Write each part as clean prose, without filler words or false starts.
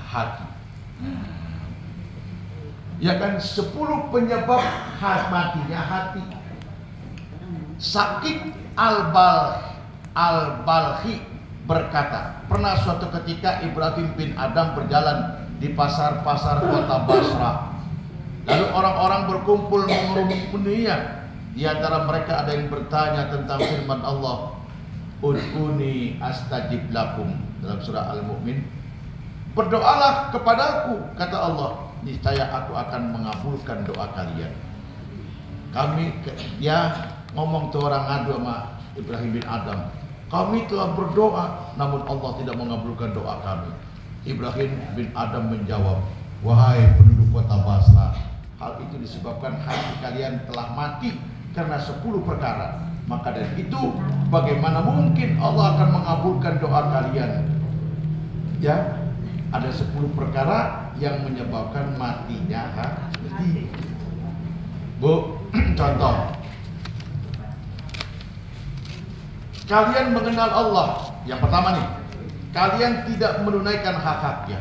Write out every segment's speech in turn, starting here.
hati. Ya kan, 10 penyebab matinya hati. Sakit Al-Balkhi berkata, pernah suatu ketika Ibrahim bin Adham berjalan di pasar-pasar kota Basrah. Lalu orang-orang berkumpul mengerumumuninya. Di antara mereka ada yang bertanya tentang firman Allah, Ud'uni astajib lakum, dalam surah Al-Mu'min. Berdoalah kepadaku, kata Allah, niscaya aku akan mengabulkan doa kalian. Dia ngomong tuh orang ngadu sama Ibrahim bin Adham, kami telah berdoa namun Allah tidak mengabulkan doa kami. Ibrahim bin Adham menjawab, wahai penduduk kota Basrah, hal itu disebabkan hati kalian telah mati karena 10 perkara. Maka dari itu bagaimana mungkin Allah akan mengabulkan doa kalian? Ya, ada 10 perkara yang menyebabkan matinya hati. Bu, contoh, kalian mengenal Allah. Yang pertama nih, kalian tidak menunaikan hak-haknya.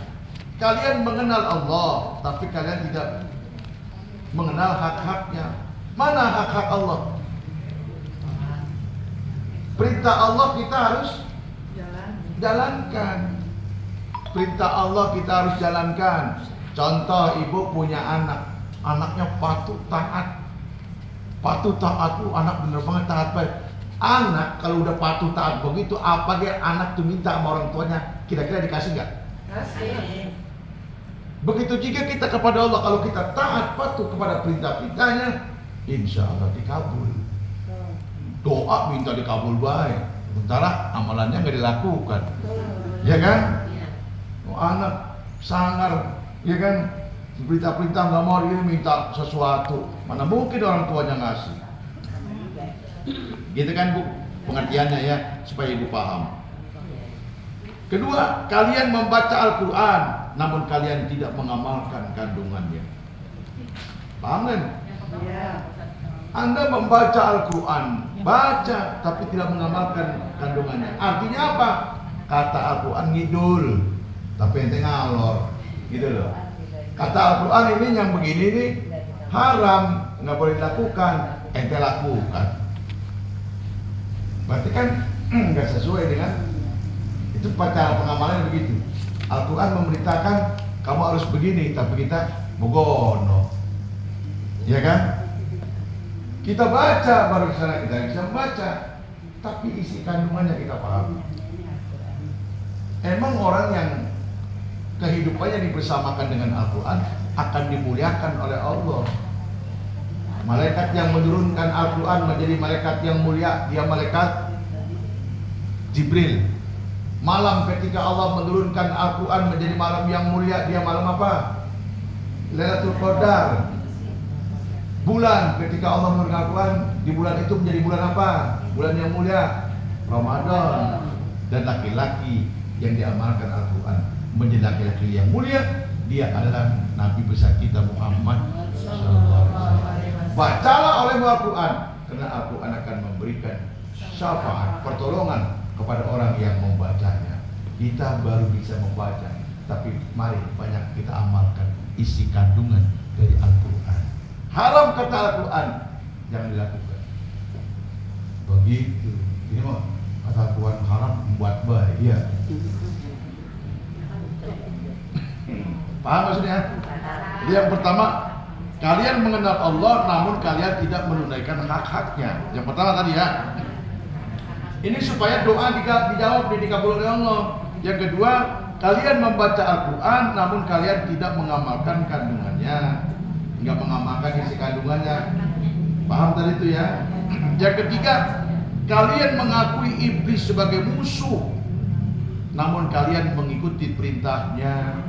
Kalian mengenal Allah, tapi kalian tidak mengenal hak-haknya. Mana hak-hak Allah? Perintah Allah kita harus jalankan. Perintah Allah kita harus jalankan. Contoh, ibu punya anak, anaknya patuh taat. Patuh taat tuh anak bener banget taat baik. Anak kalau udah patuh taat begitu, apa dia anak tuh minta sama orang tuanya, kira-kira dikasih nggak? Kasih. Begitu juga kita kepada Allah, kalau kita taat patuh kepada perintah-perintahnya, insya Allah dikabul. Doa minta dikabul baik, sementara amalannya nggak dilakukan, ya kan? Anak sangar, ya kan? Perintah-perintah nggak mau, dia minta sesuatu, mana mungkin orang tuanya ngasih? Gitu kan Bu, pengertiannya ya, supaya ibu paham. Kedua, kalian membaca Al-Quran namun kalian tidak mengamalkan kandungannya. Paham kan? Anda membaca Al-Quran, baca tapi tidak mengamalkan kandungannya. Artinya apa? Kata Al-Quran ngidul, tapi ente ngalor, gitu loh. Kata Al-Quran ini yang begini nih haram, nggak boleh dilakukan, ente lakukan. Berarti kan nggak sesuai dengan itu, cara pengamalan begitu. Al-Quran memberitakan kamu harus begini, tapi kita mogono, ya kan? Kita baca baru sana kita bisa membaca, tapi isi kandungannya kita paham. Emang orang yang kehidupannya dibersamakan dengan Al-Quran akan dimuliakan oleh Allah. Malaikat yang menurunkan Al-Quran menjadi malaikat yang mulia, dia malaikat Jibril. Malam ketika Allah menurunkan Al-Quran menjadi malam yang mulia, dia malam apa? Lailatul Qadar. Bulan ketika Allah menurunkan Al-Quran, di bulan itu menjadi bulan apa? Bulan yang mulia, Ramadan. Dan laki-laki yang diamalkan Al-Quran menjadi laki-laki yang mulia, dia adalah Nabi besar kita Muhammad SAW. Bacalah oleh Al-Quran, karena Al-Quran akan memberikan syafaat, pertolongan kepada orang yang membacanya. Kita baru bisa membaca, tapi mari banyak kita amalkan isi kandungan dari Al-Quran. Haram kata Al-Quran, jangan dilakukan. Begitu. Ini mah kata Al-Quran haram membuat bahaya. Paham maksudnya? Jadi yang pertama, kalian mengenal Allah namun kalian tidak menunaikan hak-haknya. Yang pertama tadi ya. Ini supaya doa dijawab dan dikabul oleh Allah. Yang kedua, kalian membaca Al-Quran namun kalian tidak mengamalkan kandungannya, nggak mengamalkan isi kandungannya. Paham tadi itu ya? Yang ketiga, kalian mengakui iblis sebagai musuh namun kalian mengikuti perintahnya.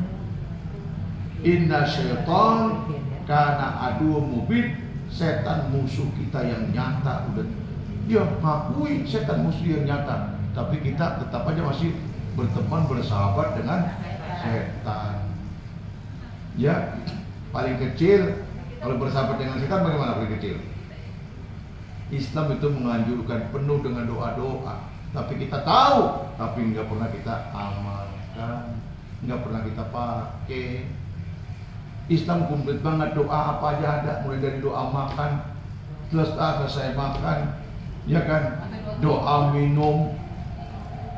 Inna syaitan kana adu mubin, setan musuh kita yang nyata. Udah dia mengakui setan musuh yang nyata, tapi kita tetap aja masih berteman, bersahabat dengan setan. Ya, paling kecil kalau bersahabat dengan setan bagaimana paling kecil? Islam itu menganjurkan penuh dengan doa-doa, tapi kita tahu, tapi nggak pernah kita amalkan. nggak pernah kita pakai. Islam komplit banget, doa apa aja ada, mulai dari doa makan, selesai makan, ya kan, doa minum,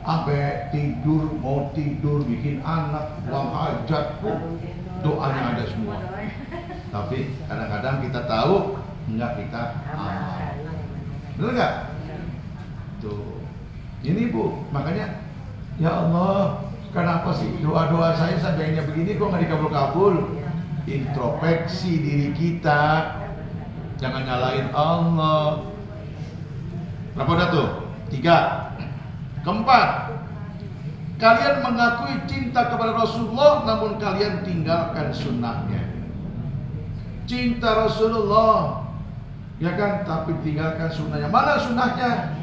sampai tidur, mau tidur, bikin anak, buang hajat, doanya ada semua. Tapi kadang-kadang kita tahu, enggak kita amal. Benar nggak? Tuh, ini Bu, makanya ya Allah, kenapa sih doa-doa saya seandainya begini kok nggak dikabul-kabul? Introspeksi diri kita, jangan nyalain Allah. Berapa udah tuh? 3. Keempat, kalian mengakui cinta kepada Rasulullah, namun kalian tinggalkan sunnahnya. Cinta Rasulullah, ya kan, tapi tinggalkan sunnahnya. Mana sunnahnya?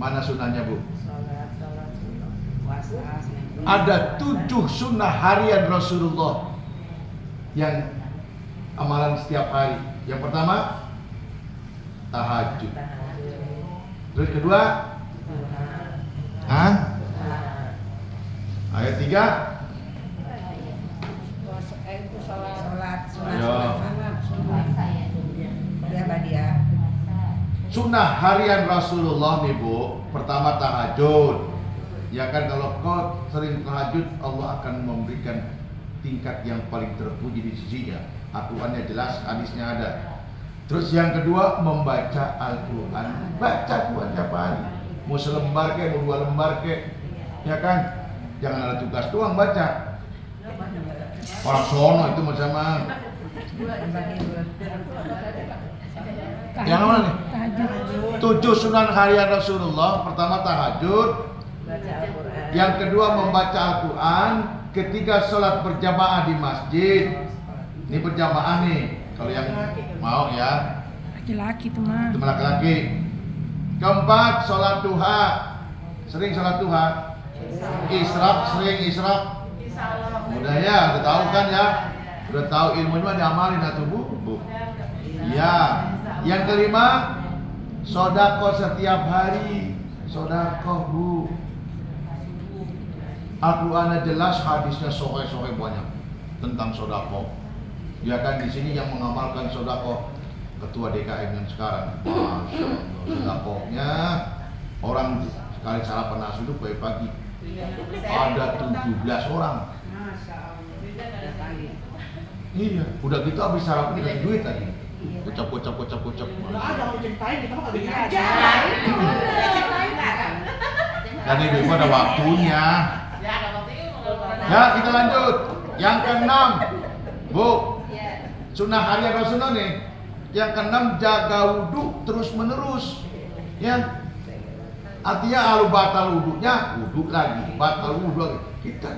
Mana sunnahnya Bu? Ada 7 sunnah harian Rasulullah yang amalan setiap hari. Yang pertama, tahajud. Terus kedua, ayat 3, sunnah harian Rasulullah nih Bu. Pertama tahajud. Ya kan, kalau kau sering tahajud, Allah akan memberikan tingkat yang paling terpuji di sisinya. Al-Qurannya jelas, hadisnya ada. Terus yang kedua, membaca Al-Quran. Baca Quran tiap hari. Mau selembar ke, mau 2 lembar ke, ya kan? Jangan ada tugas doang baca. Orang sono itu macam mana? Yang mana nih? 7 sunnah harian Rasulullah. Pertama tahajud. Yang kedua membaca Al-Quran. Ketiga sholat berjamaah di masjid. Ini berjamaah nih, kalau yang mau ya. Laki-laki itu mah. Itu laki-laki. Keempat, sholat duha. Sering sholat duha. Israq, sering israq. Udah ya, udah tahu kan ya. Udah tahu ilmunya diamalin atau Bu? Ya. Yang kelima, sodako setiap hari. Sodako Bu. Al-Qurannya jelas, hadisnya sore-sore banyak tentang sodako. Ya kan, di sini yang mengamalkan sodako ketua DKM yang sekarang. Masya Allah, sodakonya orang sekali sarapan nasi itu pagi-pagi ada 17 orang. Iya, udah gitu habis sarapan dikasih duit tadi. Kocap. Ada mau ceritain, kita mah nggak bisa aja. Dan ibu ada waktunya. Ya, kita lanjut. Yang keenam, Bu, sunnah harian Rasulullah nih. Yang keenam, jaga wudhu terus menerus. Ya, artinya kalau batal wudhunya, wudhu lagi, batal wudhu lagi. Kita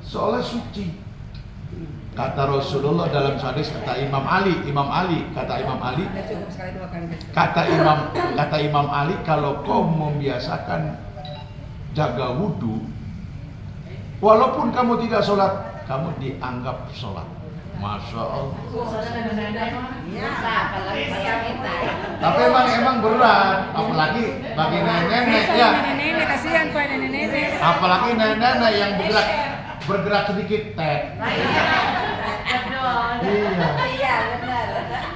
soalnya suci. Kata Rasulullah dalam hadis, kata Imam Ali, kata Imam Ali, kalau kau membiasakan jaga wudhu, walaupun kamu tidak sholat, kamu dianggap sholat. Masya Allah. Tapi emang berat, apalagi bagi nenek-nenek ya. Nenek-nenek kasihan Pak, nenek-nenek. Apalagi nenek-nenek yang bergerak sedikit teh. Iya.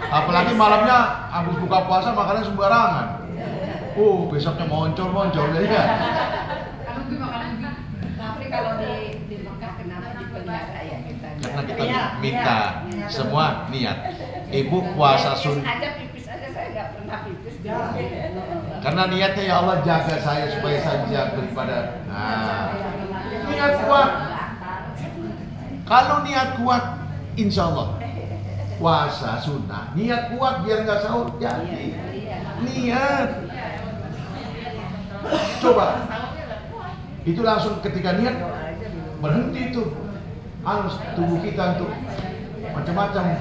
Apalagi malamnya habis buka puasa makannya sembarangan. Besoknya moncol ya. Tapi kalau di Mekah kenapa dipelihara ya kita? Karena kita minta semua niat. Ibu puasa pipis aja saya nggak pernah pipis. Karena niatnya ya Allah jaga saya supaya saya bisa beribadah. Niat kuat. Kalau niat kuat, insya Allah puasa sunnah. Niat kuat biar nggak sahur jadi. Niat. Coba. Itu langsung ketika niat berhenti itu harus tubuh kita untuk macam-macam.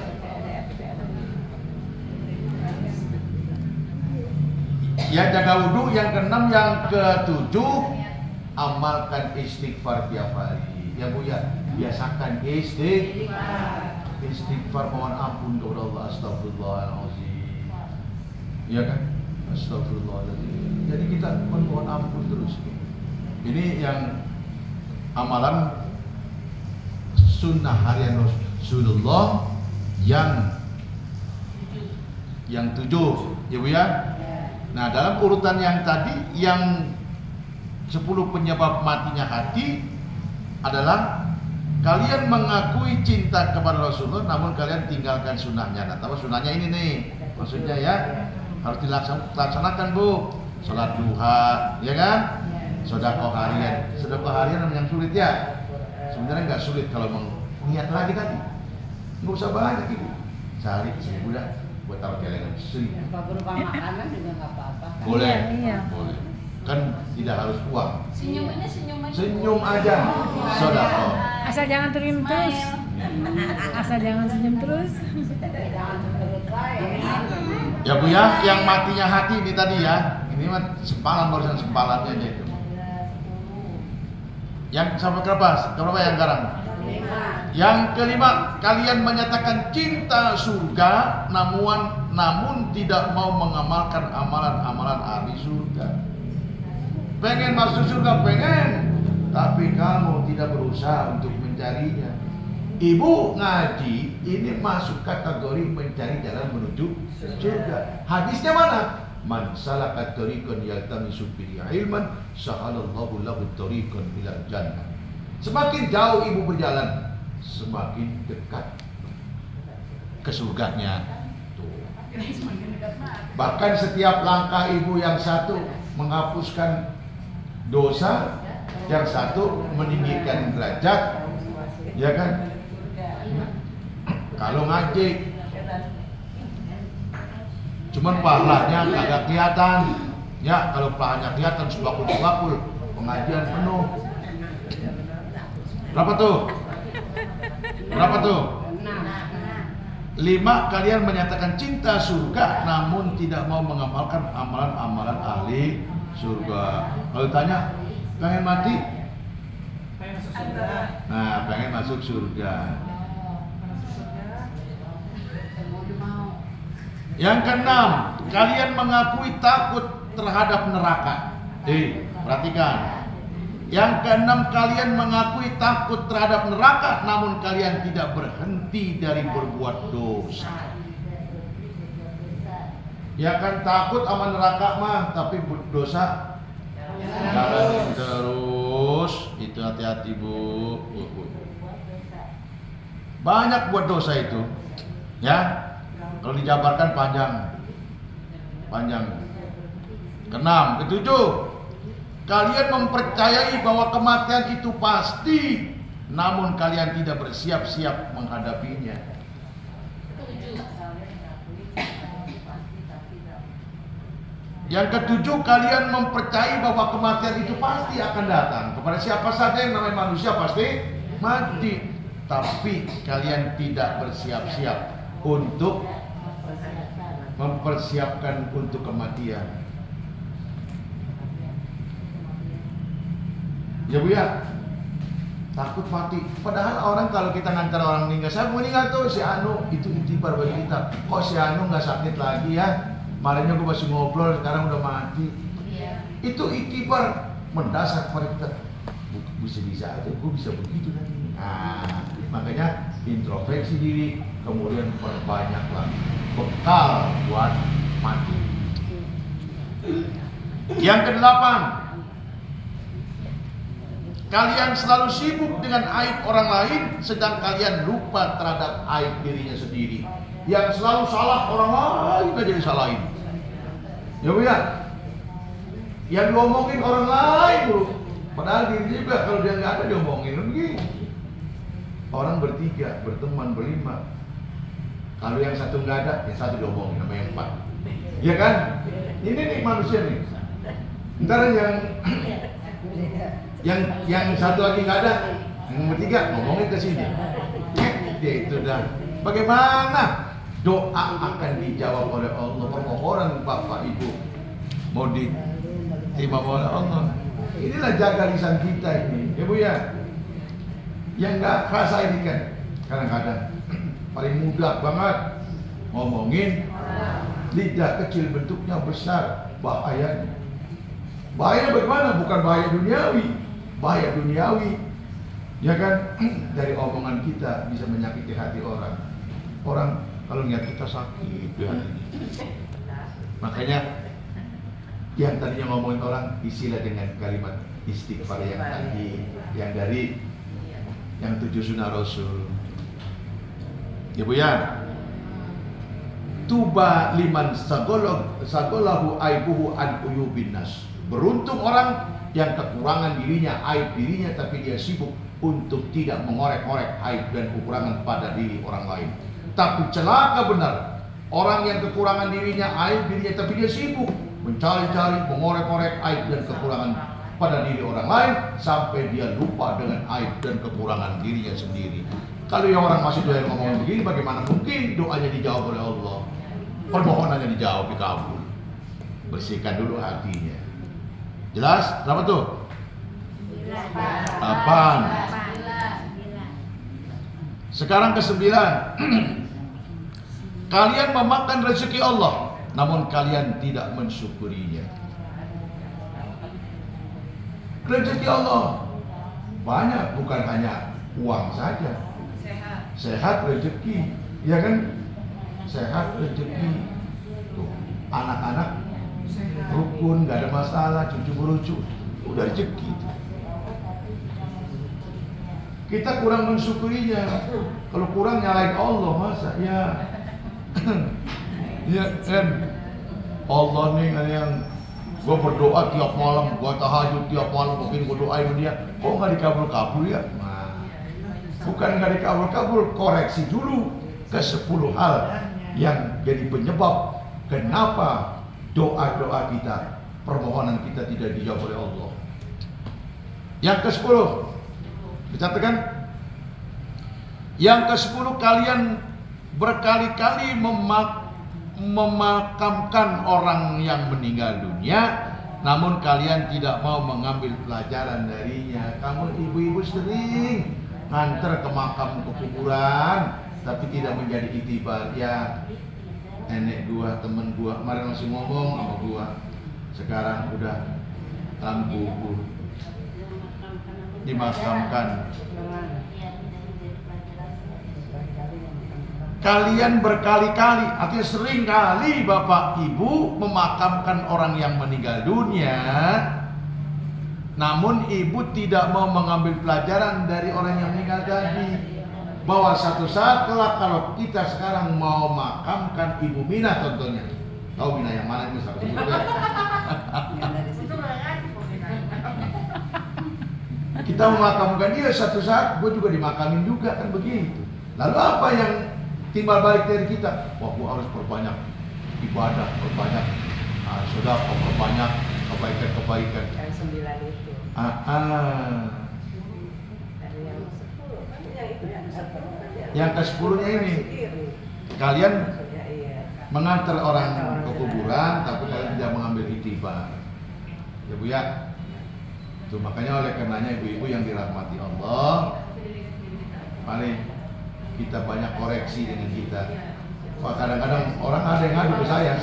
Ya, jaga wudhu. Yang keenam, yang ketujuh, amalkan istighfar tiap hari. Ya Bu ya, biasakan istighfar, mohon ampun kepada Allah. Astagfirullahaladzim. Ya kan? Astagfirullahaladzim. Jadi kita mohon ampun terus. Ini yang amalan sunnah harian Rasulullah yang 7, ya Bu ya. Nah, dalam urutan yang tadi, yang 10 penyebab matinya hati adalah kalian mengakui cinta kepada Rasulullah namun kalian tinggalkan sunnahnya. Nah, tahu sunnahnya ini nih, maksudnya ya harus dilaksanakan Bu. Salat duha, ya kan? Sedekah harian. Sedekah harian yang sulit ya. Sebenarnya nggak sulit kalau mengingat lagi tadi. Nggak usah banyak Ibu. Cari 1000 dah buat taruh celengan 1000. Berupa makanan juga nggak apa-apa. Boleh. Iya. Boleh. Kan tidak harus uang. Senyum aja. Sedekah. Asal jangan terus. Asal jangan senyum terus. Jangan terus lain. Ya Bu ya, yang matinya hati ini tadi ya. Ini mah sempalan, barusan sempalannya aja itu. Yang sampai berapa yang sekarang? Yang kelima, kalian menyatakan cinta surga namun tidak mau mengamalkan amalan-amalan ahli surga. Pengen masuk surga, pengen, tapi kamu tidak berusaha untuk mencarinya. Ibu ngaji ini masuk kategori mencari jalan menuju surga. Hadisnya mana? Man salaka tariqan yaltamisu fihi ilman sahalallahu lahu tariqan ila jannah. Semakin jauh ibu berjalan, semakin dekat ke surganya. Tuh. Bahkan setiap langkah ibu yang satu menghapuskan dosa, yang satu meninggikan derajat, ya kan? Kalau ngaji cuman pahalanya agak kelihatan. Ya, kalau pahalanya kelihatan sebakul-bakul, pengajian penuh. Berapa tuh? 5, kalian menyatakan cinta surga namun tidak mau mengamalkan amalan-amalan ahli surga. Kalau tanya, pengen mati? Pengen masuk surga. Nah, pengen masuk surga. Yang keenam, kalian mengakui takut terhadap neraka. Perhatikan. Yang keenam, kalian mengakui takut terhadap neraka, namun kalian tidak berhenti dari berbuat dosa. Ya kan, takut sama neraka mah, tapi dosa jalan terus. Itu hati-hati Bu. Banyak buat dosa itu. Ya. Kalau dijabarkan panjang. Keenam, ketujuh, kalian mempercayai bahwa kematian itu pasti, namun kalian tidak bersiap-siap menghadapinya. Yang ketujuh, kalian mempercayai bahwa kematian itu pasti akan datang. Kepada siapa saja yang namanya manusia pasti mati, tapi kalian tidak bersiap-siap untuk mempersiapkan untuk kematian. Ya Bu ya, takut mati. Padahal orang kalau kita ngantar orang meninggal, saya meninggal tuh si Anu, itu intibar bagi kita. Kok si Anu nggak sakit lagi ya? Kemarinnya gue masih ngobrol, sekarang udah mati. Itu intibar mendasar pada kita. Bisa aja, gue bisa begitu nanti. Nah, makanya introspeksi diri, kemudian perbanyaklah bekal buat mati. Yang kedelapan, kalian selalu sibuk dengan aib orang lain, sedang kalian lupa terhadap aib dirinya sendiri. Yang selalu salah orang lain aja disalahin. Ya Bu ya, yang diomongin orang lain Bu, padahal diri juga kalau dia nggak ada diomongin begini. Orang bertiga, berteman, berlima. Kalau yang satu nggak ada, yang satu diomongin sama yang 4. Iya kan? Ini nih manusia nih. Ntar yang satu lagi nggak ada, yang bertiga ngomongin ke sini. Dia itu dah. Bagaimana doa akan dijawab oleh Allah? Permohonan Bapak Ibu mau diterima oleh Allah. Inilah jaga lisan kita ini, ya Bu ya. Yang nggak kerasa ini kan kadang-kadang paling mudah banget ngomongin, lidah kecil bentuknya besar, bahayanya. Bahaya bagaimana? Bukan bahaya duniawi, bahaya duniawi. Ya kan, dari omongan kita bisa menyakiti hati orang. Orang kalau lihat kita sakit di hatinya. Makanya yang tadinya ngomongin orang isilah dengan kalimat istighfar yang tadi, yang dari yang 7 sunnah Rasul. Ya Bu ya. Tuba liman sagolahu aibuhu an uyubin nas. Beruntung orang yang kekurangan dirinya, aib dirinya, tapi dia sibuk untuk tidak mengorek-ngorek aib dan kekurangan pada diri orang lain. Tapi celaka benar orang yang kekurangan dirinya, aib dirinya, tapi dia sibuk mencari-cari, mengorek-ngorek aib dan kekurangan pada diri orang lain, sampai dia lupa dengan aib dan kekurangan dirinya sendiri. Kalau yang orang masih doyan ngomong begini, bagaimana mungkin doanya dijawab oleh Allah, permohonannya dijawab, dikabul? Bersihkan dulu hatinya. Jelas? Berapa tuh? 8. Sekarang ke-9. Kalian memakan rezeki Allah, namun kalian tidak mensyukurinya. Rezeki Allah banyak, bukan hanya uang saja. Sehat rezeki, ya kan? Sehat rezeki. Tuh, anak-anak rukun, gak ada masalah, cucu berucu, udah rezeki. Kita kurang mensyukurinya. Kalau kurang nyalain Allah, masa ya? Ya kan? Allah nih kan yang gue berdoa tiap malam, gue tahajud tiap malam, mungkin gue doain dia, kok nggak dikabul-kabul ya? Nah, bukan nggak dikabul-kabul, koreksi dulu ke 10 hal yang jadi penyebab kenapa doa-doa kita, permohonan kita tidak dijawab oleh Allah. Yang ke-10, dicatatkan. Yang ke-10, kalian berkali-kali memakamkan orang yang meninggal dunia, namun kalian tidak mau mengambil pelajaran darinya. Kamu ibu-ibu sering nganter ke makam, ke kuburan, tapi tidak menjadi itibar. Ya, nenek gua, temen gua, kemarin masih ngomong sama gua, sekarang udah lampu dimakamkan. Kalian berkali-kali, artinya sering kali Bapak Ibu memakamkan orang yang meninggal dunia, namun ibu tidak mau mengambil pelajaran dari orang yang meninggal tadi, bahwa satu saat kelak kalau kita sekarang mau makamkan Ibu Mina contohnya, tahu Mina yang mana ini? Kita memakamkan dia, satu saat gue juga dimakamin juga, kan begitu. Lalu apa yang timbal balik dari kita? Wah, gue harus perbanyak ibadah, perbanyak sedekah, perbanyak kebaikan-kebaikan. Yang 9 itu. Dari yang 10 kan yang itu yang 10 kan ya. Yang ke-10-nya ini, kalian mengantar orang ke kuburan, tapi kalian tidak mengambil itibar. Ya Bu ya. Itu makanya oleh karenanya ibu-ibu yang dirahmati Allah, paling kita banyak koreksi dengan kita. Wah, kadang-kadang orang ada yang ngadu ke saya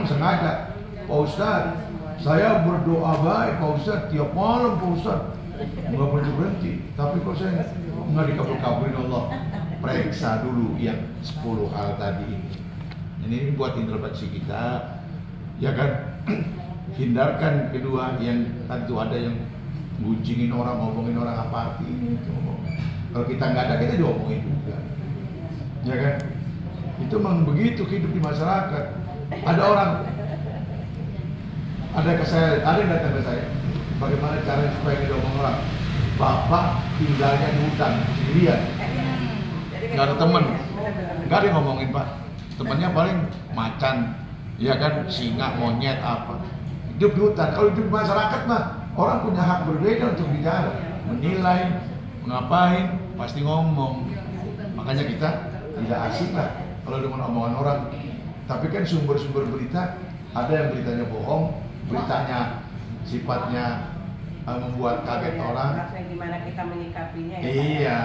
sengaja, Pak Ustadz, saya berdoa baik Pak Ustadz, tiap malam Pak Ustadz, nggak berhenti, tapi kok saya nggak dikabul-kabulin Allah. Periksa dulu yang 10 hal tadi ini. Ini buat introspeksi kita, ya kan? Hindarkan kedua yang tentu ada yang gunjingin orang, ngomongin orang apa arti. Kalau kita nggak ada, kita diomongin juga. Ya kan? Itu memang begitu hidup di masyarakat. Ada orang, ada yang datang ke saya, bagaimana caranya supaya kita omong orang? Bapak tinggalnya di hutan sendirian, nggak ada temen, nggak ada yang ngomongin Pak. Temennya paling macan, ya kan, singa, monyet apa. Hidup di hutan. Kalau hidup di masyarakat mah orang punya hak berbeda untuk bicara, menilai, ngapain, pasti ngomong. Makanya kita tidak asik lah kalau dengan omongan orang. Tapi kan sumber-sumber berita, ada yang beritanya bohong, beritanya sifatnya membuat kaget orang. Gimana kita menyikapinya ya? Iya,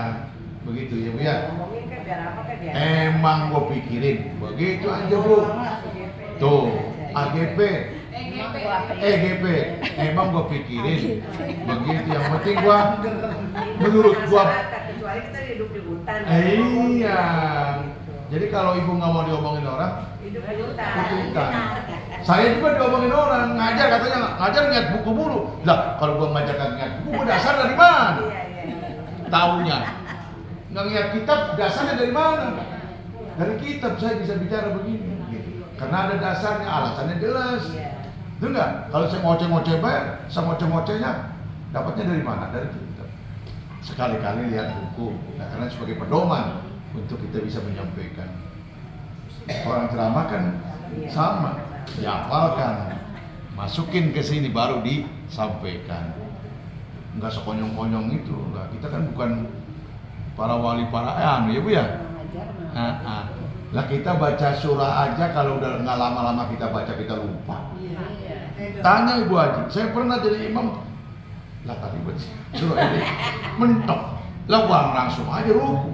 begitu ya Bu ya. Ngomongin kan biar apa kan dia? Emang gue pikirin, begitu aja Bu. Tuh, AGP EGP. Emang gua pikirin begitu. Yang penting gua menurut gua kecuali kita hidup di hutan. iya. Jadi kalau ibu nggak mau diomongin orang, Hidup di hutan. hutan. Saya juga diomongin orang, ngajar katanya ngajar niat buku mulu. Lah, kalau gua ngajar kagak niat buku, dasar dari mana? Iya. Taunya. Nggak niat kitab, dasarnya dari mana? Dari kitab saya bisa bicara begini. Gitu. Karena ada dasarnya, alasannya jelas. Iya. Itu enggak? Kalau saya ngoceh-ngoceh bayar, sama ngoceh-ngocehnya dapatnya dari mana? Dari kitab. Sekali-kali lihat buku, nah, karena sebagai pedoman untuk kita bisa menyampaikan. Orang ceramah kan sama, dihafalkan, masukin ke sini baru disampaikan. Enggak sekonyong-konyong itu, enggak. Kita kan bukan para wali ya Bu ya. Lah kita baca surah aja kalau udah nggak lama-lama kita baca kita lupa. Tanya Ibu Haji, saya pernah jadi imam. Lah tadi baca surah ini mentok, lah buang langsung aja ruku.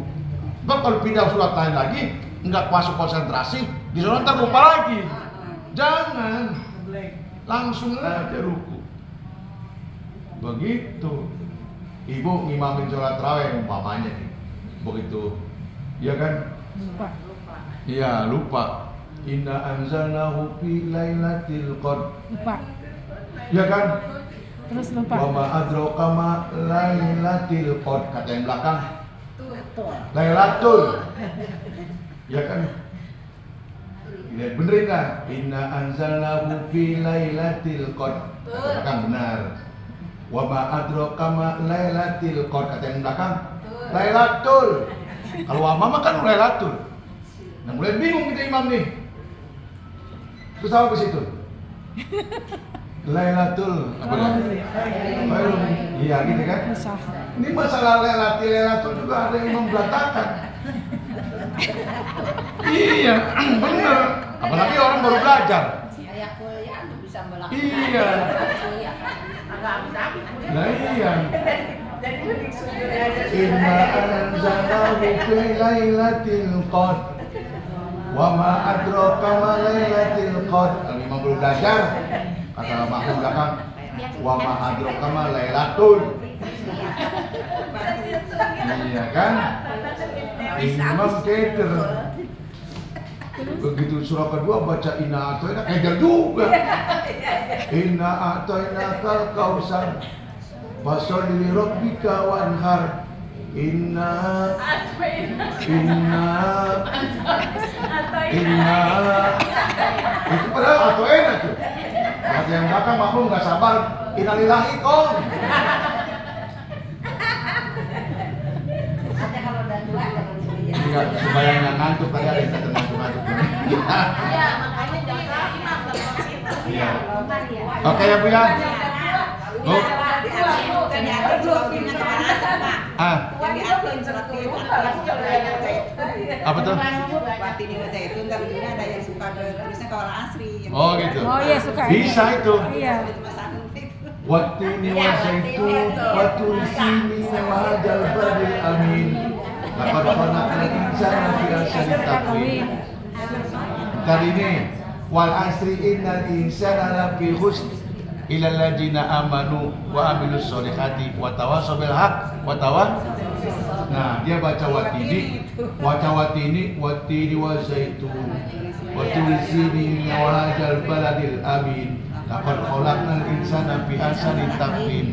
Bang kalau pindah surat lain lagi, nggak masuk konsentrasi, di sana ntar lupa lagi. Jangan, langsung aja ruku. Begitu. Ibu ngimamin sholat tarawih umpamanya nih, begitu, ya kan? Lupa. Iya lupa. Inna anzalnahu fi lailatul qadr. Lupa. Ya kan? Terus lupa. Wa ma adraka ma lailatul qadr. Kata yang belakang Lailatul. Ya kan? Lihat benerin kan? Inna anzalnahu fi lailatul qadr. Kata yang belakang benar. Wa ma adraka ma lailatul qadr. Kata yang belakang Lailatul. Kalau mama kan Lailatul. Nah mulai bingung kita imam nih. Terus apa ke situ? Lailatul apa dia? Iya gitu kan? Ini masalah Lailatul juga ada yang memberantakan. Iya, bener. Apalagi orang baru belajar. Kayak kuliah tuh bisa belakang. Iya. Nah iya. Jadi lebih sujud aja. Inna anzalnahu fi lailatul qadr. Wa ma adraka ma lailatul qadr. Kalau imam belum belajar, kata makmum belakang, wa ma adraka ma lailatul. Iya kan? Imam keter. Begitu surah kedua baca inna atoina keter juga. Inna atoina kal kausar. Fasholli li rabbika wanhar. Inna itu padahal atau enak tuh. Bahasa yang belakang makmum nggak sabar. Innalillahi kong. Ada kalau udah tua Enggak supaya nggak ngantuk tadi ada yang kata ngantuk. Iya, makanya jangan imam kalau kita. Iya. Iya. Oke ya Bu ya. Bu. Apa tuh? Watini baca itu ntar dulunya ada yang suka tulisnya kawal asri. Oh gitu. Oh iya suka. Bisa itu. Iya. Watini wa zaitun wa tursini wa hadzal baladil amin. Laqad khalaqnal insana fi ahsani taqwim. Kali ini wal asri innal insana lafi khusr illa alladziina amanu wa amilus sholihati wa tawassaw bil haqq wa Nah, dia baca watini wa zaitun wa tursini wa hadzal baladil amin. Laqad khalaqnal insana fi ahsani taqwim.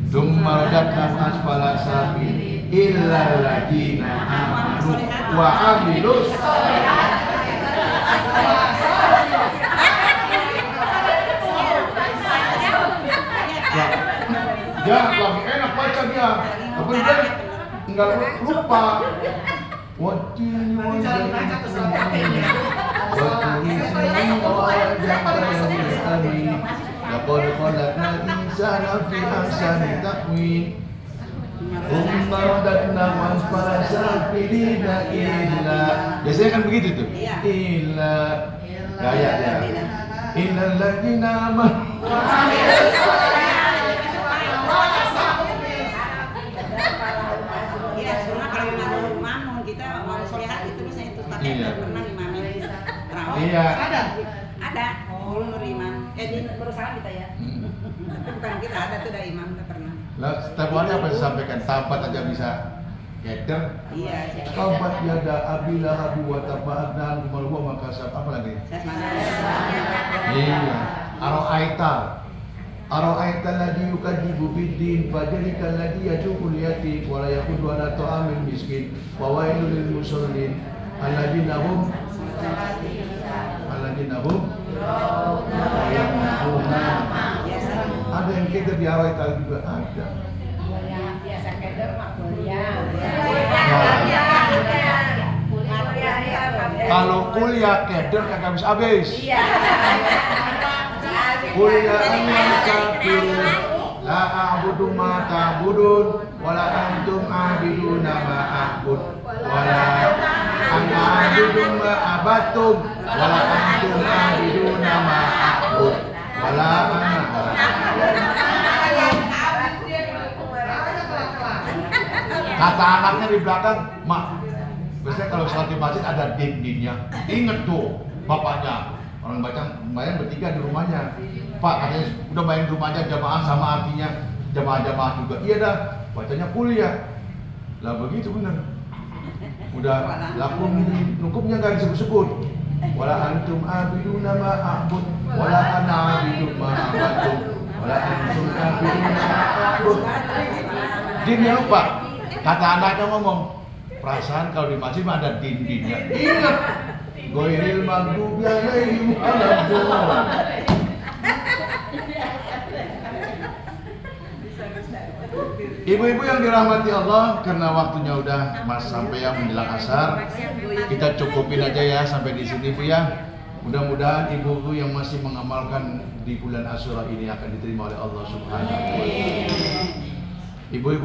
Tsumma radadnahu asfala safilin illa alladziina amanu wa amilus dia lagi enak baca dia, tapi dia nggak lupa. Watini wa zaitun laqad khalaqnal insana fi ahsani taqwim. Tsumma radadnahu asfala safilina illa. Biasanya kan begitu tuh. Illa gaya dia. Innal ladzina amanu Iya, sebenarnya kalau imam kita mau sholat itu misalnya itu tapi Iya. pernah imamin terawih. Iya. Ada. Dulu nur imam. di perusahaan kita ya. Tapi bukan kita ada tuh dari imam kita pernah. Lah setiap hari apa yang disampaikan? Tabat aja bisa keder. Iya. Tabat yada abila habu wa taba'adna gumalwa makasab apa lagi? Iya. Aro'aita alladhi yukadzibu biddin fadhalika alladhi yad'ul yatim wa la yaqudu ala ta'amil miskin wa wailul lil musallin alladhina hum ada yang keder di Aro'aita juga ada. Biasa keder mak kuliah. Kalau kuliah keder kagak habis. Iya. Kuliah kafir la a'budu ma ta'budun wala antum a'biduna ma a'bud wala ana a'budu ma abatum wala antum a'biduna ma a'bud wala ana kata anaknya di belakang, mak biasanya kalau sholat di masjid ada din-dinnya. Ingat tuh bapaknya, orang bayang bertiga di rumahnya. Pak katanya udah bayang di rumahnya jamaah sama artinya jamaah-jamaah juga. Iya dah, bacanya kuliah. Lah begitu benar. Udah lakum hukumnya nggak disebut-sebut. Wala antum abiduna ma a'bud wala ana abidu ma abatum wala antum abiduna ma a'bud. Dinnya lupa. Kata anaknya ngomong, perasaan kalau di masjid ada din-dinnya. Ingat, ghairil maghdubi alaihim waladdallin. Ibu-ibu yang dirahmati Allah, karena waktunya udah sampai yang menjelang asar, kita cukupin aja ya sampai di sini Bu ya. Mudah-mudahan ibu-ibu yang masih mengamalkan di bulan Asyura ini akan diterima oleh Allah Subhanahu wa taala. Ibu-ibu